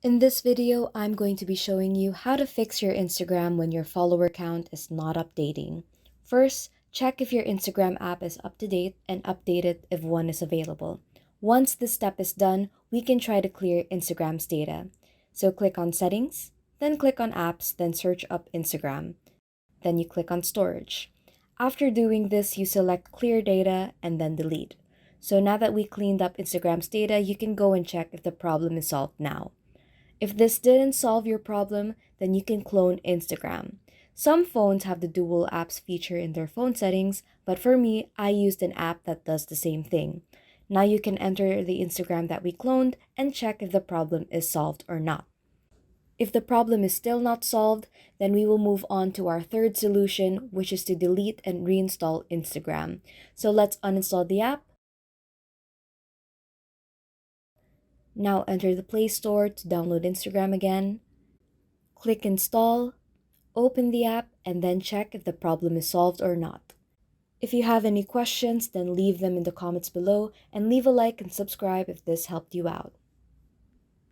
In this video, I'm going to be showing you how to fix your Instagram when your follower count is not updating. First, check if your Instagram app is up to date and update it if one is available. Once this step is done, we can try to clear Instagram's data. So click on Settings, then click on Apps, then search up Instagram. Then you click on Storage. After doing this, you select Clear Data and then Delete. So now that we cleaned up Instagram's data, you can go and check if the problem is solved now. If this didn't solve your problem, then you can clone Instagram. Some phones have the dual apps feature in their phone settings, but for me, I used an app that does the same thing. Now you can enter the Instagram that we cloned and check if the problem is solved or not. If the problem is still not solved, then we will move on to our third solution, which is to delete and reinstall Instagram. So let's uninstall the app. Now enter the Play Store to download Instagram again. Click Install. Open the app and then check if the problem is solved or not. If you have any questions, then leave them in the comments below and leave a like and subscribe if this helped you out.